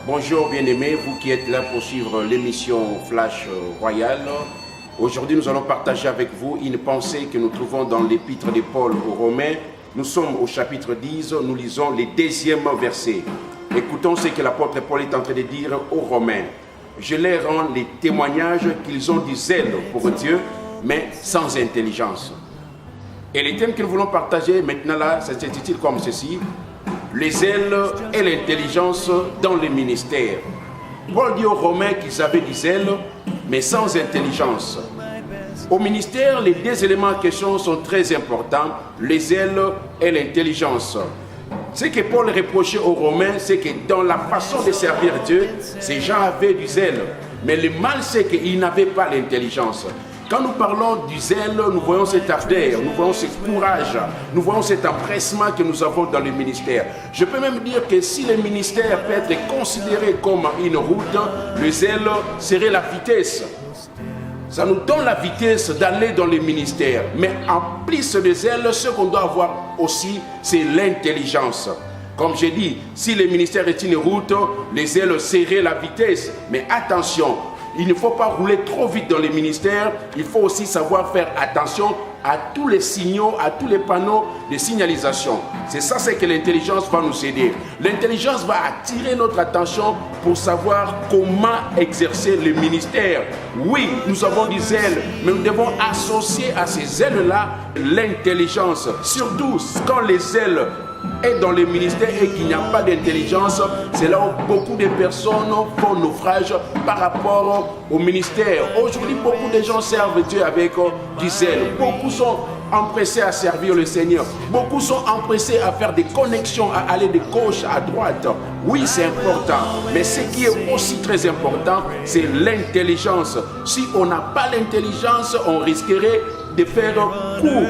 Bonjour bien-aimés, vous qui êtes là pour suivre l'émission Flash Royal. Aujourd'hui, nous allons partager avec vous une pensée que nous trouvons dans l'épître de Paul aux Romains. Nous sommes au chapitre 10, nous lisons les 2e versets. Écoutons ce que l'apôtre Paul est en train de dire aux Romains. Je leur rends les témoignages qu'ils ont du zèle pour Dieu, mais sans intelligence. Et les thèmes que nous voulons partager maintenant là, ça s'intitule comme ceci. Le zèle et l'intelligence dans les ministères. Paul dit aux Romains qu'ils avaient du zèle, mais sans intelligence. Au ministère, les 2 éléments en question sont très importants, le zèle et l'intelligence. Ce que Paul reprochait aux Romains, c'est que dans la façon de servir Dieu, ces gens avaient du zèle. Mais le mal, c'est qu'ils n'avaient pas l'intelligence. Quand nous parlons du zèle, nous voyons cette ardeur, nous voyons ce courage, nous voyons cet empressement que nous avons dans le ministère. Je peux même dire que si le ministère peut être considéré comme une route, le zèle serait la vitesse. Ça nous donne la vitesse d'aller dans le ministère. Mais en plus de zèle, ce qu'on doit avoir aussi, c'est l'intelligence. Comme j'ai dit, si le ministère est une route, le zèle serait la vitesse. Mais attention, il ne faut pas rouler trop vite dans les ministères. Il faut aussi savoir faire attention à tous les signaux, à tous les panneaux de signalisation. C'est ça, c'est que l'intelligence va nous aider. L'intelligence va attirer notre attention pour savoir comment exercer le ministère. Oui, nous avons du zèle, mais nous devons associer à ces zèles-là l'intelligence. Surtout quand les zèles est dans le ministère et qu'il n'y a pas d'intelligence, c'est là où beaucoup de personnes font naufrage par rapport au ministère. Aujourd'hui, beaucoup de gens servent Dieu avec du zèle. Beaucoup sont empressés à servir le Seigneur. Beaucoup sont empressés à faire des connexions, à aller de gauche à droite. Oui, c'est important. Mais ce qui est aussi très important, c'est l'intelligence. Si on n'a pas l'intelligence, on risquerait de faire court,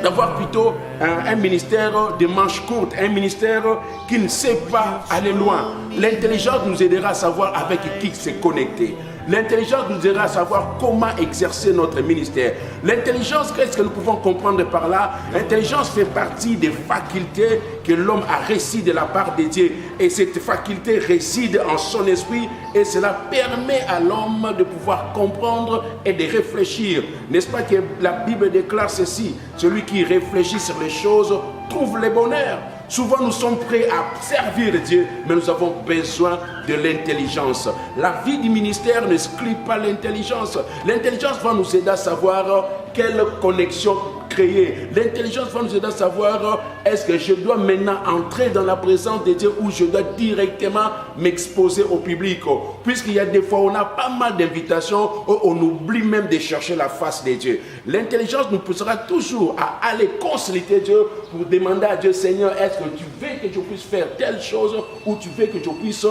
d'avoir plutôt un ministère de manches courtes, un ministère qui ne sait pas aller loin. L'intelligence nous aidera à savoir avec qui se connecter. L'intelligence nous aidera à savoir comment exercer notre ministère. L'intelligence, qu'est-ce que nous pouvons comprendre par là? L'intelligence fait partie des facultés que l'homme a reçues de la part de Dieu. Et cette faculté réside en son esprit et cela permet à l'homme de pouvoir comprendre et de réfléchir. N'est-ce pas que la Bible déclare ceci? Celui qui réfléchit sur les choses trouve le bonheur. Souvent, nous sommes prêts à servir Dieu, mais nous avons besoin de l'intelligence. La vie du ministère n'exclut pas l'intelligence. L'intelligence va nous aider à savoir quelle connexion créer. L'intelligence va nous aider à savoir est-ce que je dois maintenant entrer dans la présence de Dieu ou je dois directement m'exposer au public. Puisqu'il y a des fois, on a pas mal d'invitations, on oublie même de chercher la face de Dieu. L'intelligence nous poussera toujours à aller consulter Dieu pour demander à Dieu, Seigneur, est-ce que tu veux que je puisse faire telle chose ou tu veux que je puisse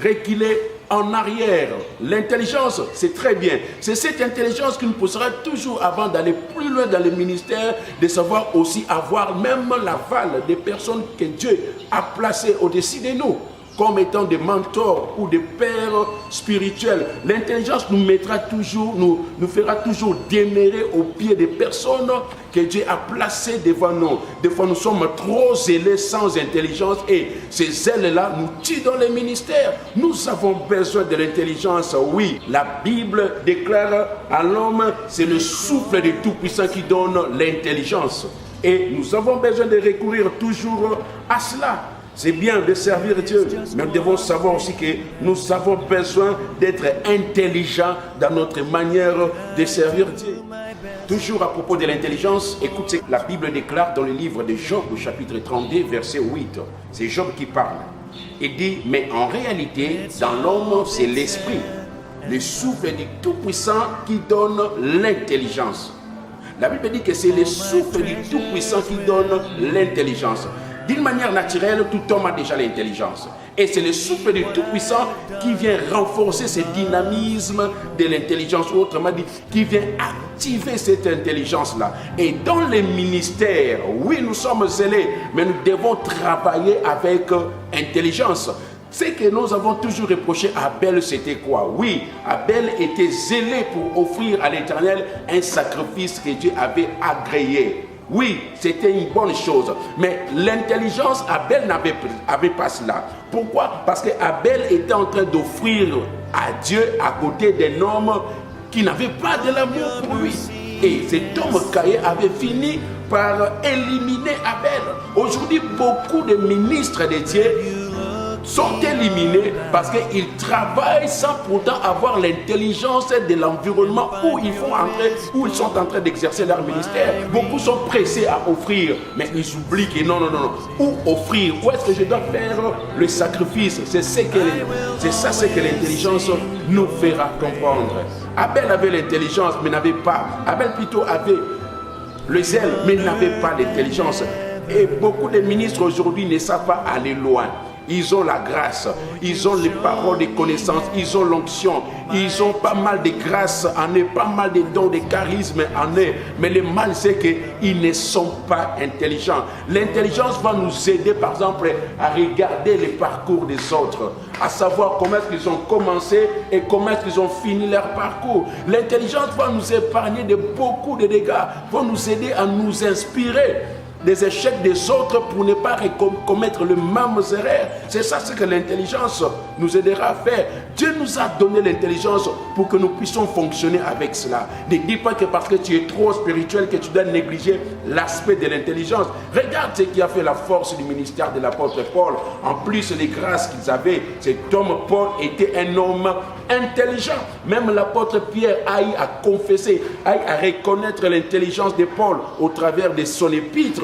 reculer en arrière. L'intelligence, c'est très bien. C'est cette intelligence qui nous poussera toujours, avant d'aller plus loin dans le ministère, de savoir aussi avoir même l'aval des personnes que Dieu a placées au-dessus de nous, comme étant des mentors ou des pères spirituels. L'intelligence nous mettra toujours, nous fera toujours demeurer au pied des personnes que Dieu a placées devant nous. Des fois, nous sommes trop zélés sans intelligence et ces zèles-là nous tuent dans les ministères. Nous avons besoin de l'intelligence. Oui, la Bible déclare à l'homme, c'est le souffle du Tout-Puissant qui donne l'intelligence. Et nous avons besoin de recourir toujours à cela. C'est bien de servir Dieu, mais nous devons savoir aussi que nous avons besoin d'être intelligents dans notre manière de servir Dieu. Toujours à propos de l'intelligence, écoute ce que la Bible déclare dans le livre de Job, au chapitre 32, verset 8. C'est Job qui parle. Il dit, mais en réalité, dans l'homme, c'est l'esprit, le souffle du Tout-Puissant qui donne l'intelligence. La Bible dit que c'est le souffle du Tout-Puissant qui donne l'intelligence. D'une manière naturelle, tout homme a déjà l'intelligence. Et c'est le souffle du Tout-Puissant qui vient renforcer ce dynamisme de l'intelligence, ou autrement dit, qui vient activer cette intelligence-là. Et dans les ministères, oui, nous sommes zélés, mais nous devons travailler avec intelligence. Ce que nous avons toujours reproché à Abel, c'était quoi? Oui, Abel était zélé pour offrir à l'Éternel un sacrifice que Dieu avait agréé. Oui, c'était une bonne chose. Mais l'intelligence, Abel n'avait pas cela. Pourquoi? Parce qu'Abel était en train d'offrir à Dieu à côté d'un homme qui n'avait pas de l'amour pour lui. Et cet homme Caïn avait fini par éliminer Abel. Aujourd'hui, beaucoup de ministres de Dieu sont éliminés parce qu'ils travaillent sans pourtant avoir l'intelligence de l'environnement où ils sont en train d'exercer leur ministère. Beaucoup sont pressés à offrir, mais ils oublient que non. Où offrir? Où est-ce que je dois faire le sacrifice? C'est ce que l'intelligence nous fera comprendre. Abel avait l'intelligence, mais n'avait pas. Abel plutôt avait le zèle, mais n'avait pas l'intelligence. Et beaucoup de ministres aujourd'hui ne savent pas aller loin. Ils ont la grâce, ils ont les paroles de connaissance, ils ont l'onction, ils ont pas mal de grâce en eux, pas mal de dons de charisme en eux. Mais le mal, c'est qu'ils ne sont pas intelligents. L'intelligence va nous aider, par exemple, à regarder les parcours des autres, à savoir comment est-ce qu'ils ont commencé et comment est-ce qu'ils ont fini leur parcours. L'intelligence va nous épargner de beaucoup de dégâts, va nous aider à nous inspirer des échecs des autres pour ne pas commettre les mêmes erreurs. C'est ça ce que l'intelligence nous aidera à faire. Dieu nous a donné l'intelligence pour que nous puissions fonctionner avec cela. Ne dis pas que parce que tu es trop spirituel que tu dois négliger l'aspect de l'intelligence. Regarde ce qui a fait la force du ministère de l'apôtre Paul. En plus des grâces qu'ils avaient, cet homme Paul était un homme intelligent. Même l'apôtre Pierre a eu à confesser, a eu à reconnaître l'intelligence de Paul au travers de son épître.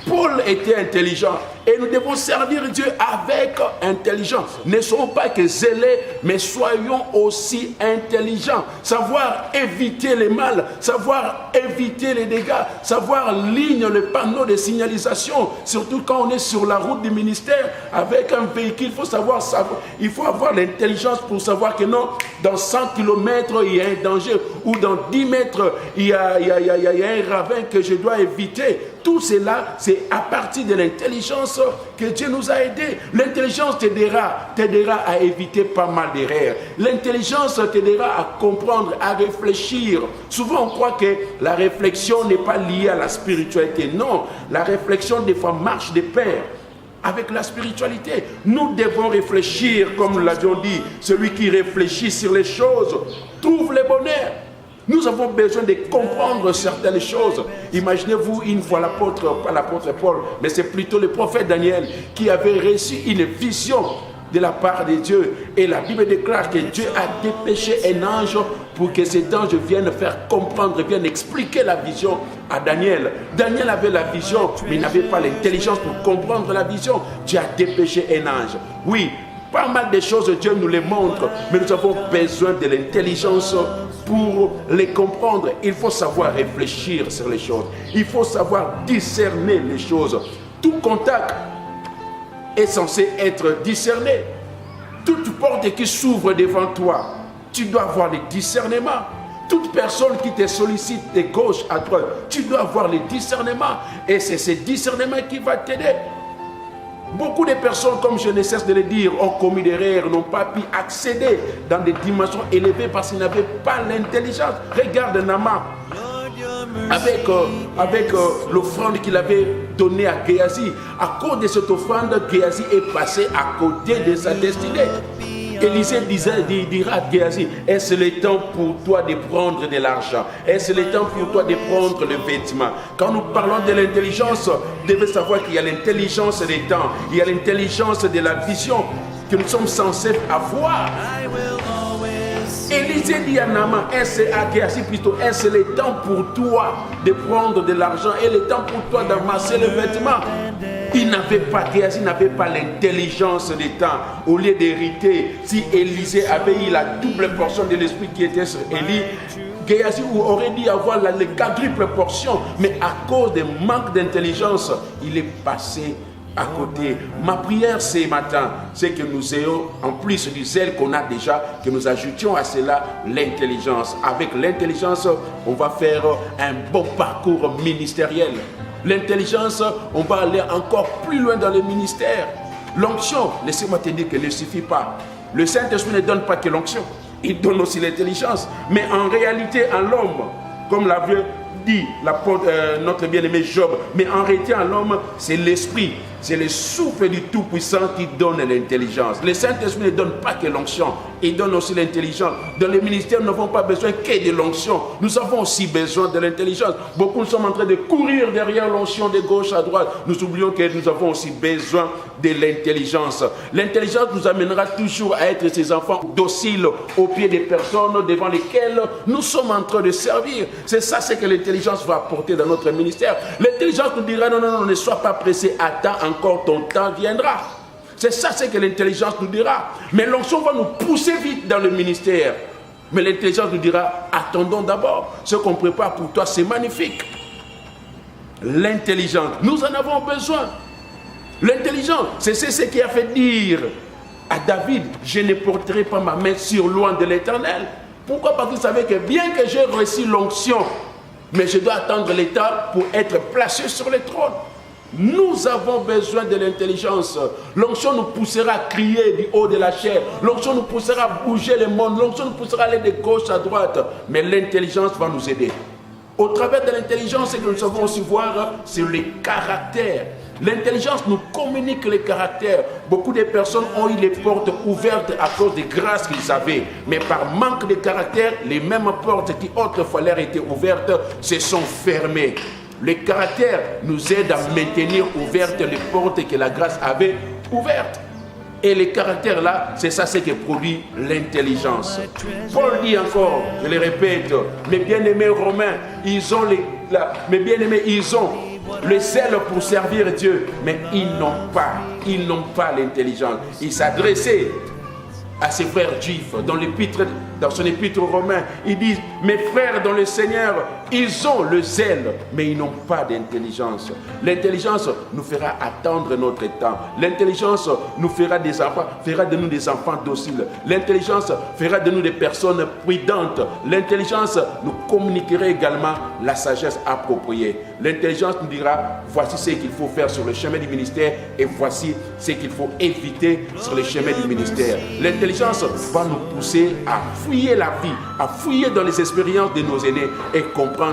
Paul était intelligent et nous devons servir Dieu avec intelligence. Ne soyons pas que zélés, mais soyons aussi intelligents. Savoir éviter le mal, savoir éviter les dégâts, savoir ligne le panneau de signalisation, surtout quand on est sur la route du ministère avec un véhicule. Il faut avoir l'intelligence pour savoir que non, dans 100 km il y a un danger, ou dans 10 mètres il y a un ravin que je dois éviter. Tout cela, c'est à partir de l'intelligence que Dieu nous a aidés. L'intelligence t'aidera à éviter pas mal d'erreurs. L'intelligence t'aidera à comprendre, à réfléchir. Souvent, on croit que la réflexion n'est pas liée à la spiritualité. Non, la réflexion, des fois, marche de pair avec la spiritualité. Nous devons réfléchir, comme nous l'avions dit. Celui qui réfléchit sur les choses trouve le bonheur. Nous avons besoin de comprendre certaines choses. Imaginez-vous une fois pas l'apôtre Paul, mais c'est plutôt le prophète Daniel qui avait reçu une vision de la part de Dieu. Et la Bible déclare que Dieu a dépêché un ange pour que cet ange vienne faire comprendre, vienne expliquer la vision à Daniel. Daniel avait la vision, mais il n'avait pas l'intelligence pour comprendre la vision. Dieu a dépêché un ange. Oui, pas mal de choses, Dieu nous les montre, mais nous avons besoin de l'intelligence pour les comprendre. Il faut savoir réfléchir sur les choses. Il faut savoir discerner les choses. Tout contact est censé être discerné. Toute porte qui s'ouvre devant toi, tu dois avoir le discernement. Toute personne qui te sollicite de gauche à droite, tu dois avoir le discernement. Et c'est ce discernement qui va t'aider. Beaucoup de personnes, comme je ne cesse de le dire, ont commis des erreurs, n'ont pas pu accéder dans des dimensions élevées parce qu'ils n'avaient pas l'intelligence. Regarde Naaman, avec l'offrande qu'il avait donnée à Géasi. À cause de cette offrande, Géasi est passé à côté de sa destinée. Élisée dira à Géasi, est-ce le temps pour toi de prendre de l'argent? Est-ce le temps pour toi de prendre le vêtement? Quand nous parlons de l'intelligence, vous devez savoir qu'il y a l'intelligence des temps, il y a l'intelligence de la vision que nous sommes censés avoir. Élisée dit à Naaman, à Géasi plutôt, est-ce le temps pour toi de prendre de l'argent et le temps pour toi d'amasser le vêtement? Géasi n'avait pas l'intelligence des temps. Au lieu d'hériter, si Élisée avait eu la double portion de l'esprit qui était sur Élie, Géasi aurait dû avoir la quadruple portion. Mais à cause du manque d'intelligence, il est passé à côté. Ma prière ce matin, c'est que nous ayons, en plus du zèle qu'on a déjà, que nous ajoutions à cela l'intelligence. Avec l'intelligence, on va faire un bon parcours ministériel. L'intelligence, on va aller encore plus loin dans le ministère. L'onction, laissez-moi te dire qu'elle ne suffit pas. Le Saint-Esprit ne donne pas que l'onction, il donne aussi l'intelligence. Mais en réalité, en l'homme, comme l'avait dit notre bien-aimé Job, mais en réalité en l'homme, c'est l'esprit. C'est le souffle du Tout-Puissant qui donne l'intelligence. Le Saint-Esprit ne donne pas que l'onction, il donne aussi l'intelligence. Dans les ministères, nous n'avons pas besoin que de l'onction. Nous avons aussi besoin de l'intelligence. Beaucoup nous sommes en train de courir derrière l'onction de gauche à droite. Nous oublions que nous avons aussi besoin de l'intelligence. L'intelligence nous amènera toujours à être ces enfants dociles aux pieds des personnes devant lesquelles nous sommes en train de servir. C'est ça ce que l'intelligence va apporter dans notre ministère. L'intelligence nous dira non, non, non, ne sois pas pressé, attends encore, ton temps viendra. C'est ça ce que l'intelligence nous dira. Mais l'onction va nous pousser vite dans le ministère. Mais l'intelligence nous dira, attendons d'abord. Ce qu'on prépare pour toi, c'est magnifique. L'intelligence, nous en avons besoin. L'intelligence, c'est ce qui a fait dire à David, je ne porterai pas ma main sur loin de l'Éternel. Pourquoi? Parce qu'il savait que bien que j'ai reçu l'onction, mais je dois attendre l'état pour être placé sur le trône. Nous avons besoin de l'intelligence. L'onction nous poussera à crier du haut de la chair. L'onction nous poussera à bouger le monde. L'onction nous poussera à aller de gauche à droite. Mais l'intelligence va nous aider. Au travers de l'intelligence, ce que nous savons aussi voir, c'est les caractères. L'intelligence nous communique les caractères. Beaucoup de personnes ont eu les portes ouvertes à cause des grâces qu'ils avaient. Mais par manque de caractère, les mêmes portes qui autrefois leur étaient ouvertes se sont fermées. Le caractère nous aide à maintenir ouvertes les portes que la grâce avait ouvertes. Et les caractères là, c'est ça ce qui produit l'intelligence. Paul dit encore, je le répète, mes bien-aimés romains, ils ont le zèle pour servir Dieu, mais ils n'ont pas l'intelligence. Ils s'adressaient à ses frères juifs dans son épître aux Romains. Ils disent, mes frères dans le Seigneur, ils ont le zèle, mais ils n'ont pas d'intelligence. L'intelligence nous fera attendre notre temps. L'intelligence nous fera de nous des enfants dociles. L'intelligence fera de nous des personnes prudentes. L'intelligence nous communiquera également la sagesse appropriée. L'intelligence nous dira, voici ce qu'il faut faire sur le chemin du ministère et voici ce qu'il faut éviter sur le chemin du ministère. L'intelligence va nous pousser à fouiller la vie, à fouiller dans les expériences de nos aînés et comprendre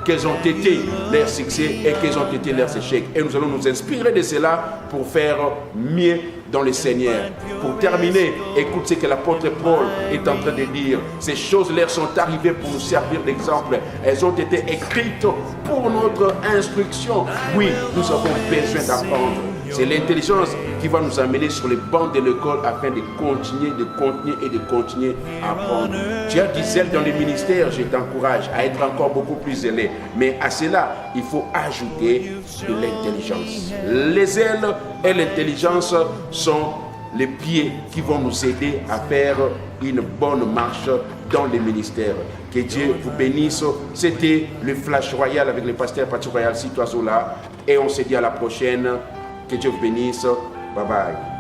quels ont été leurs succès et quels ont été leurs échecs. Et nous allons nous inspirer de cela pour faire mieux dans le Seigneur. Pour terminer, écoute ce que l'apôtre Paul est en train de dire. Ces choses leur sont arrivées pour nous servir d'exemple. Elles ont été écrites pour notre instruction. Oui, nous avons besoin d'apprendre. C'est l'intelligence qui va nous amener sur les bancs de l'école afin de continuer à apprendre. Tu as du zèle dans le ministère, je t'encourage à être encore beaucoup plus zélé. Mais à cela, il faut ajouter de l'intelligence. Les zèles et l'intelligence sont les pieds qui vont nous aider à faire une bonne marche dans les ministères. Que Dieu vous bénisse. C'était le Flash Royal avec le pasteur Patrick Royal Citoisola. Et on se dit à la prochaine. Que Dieu vous bénisse. Bye bye.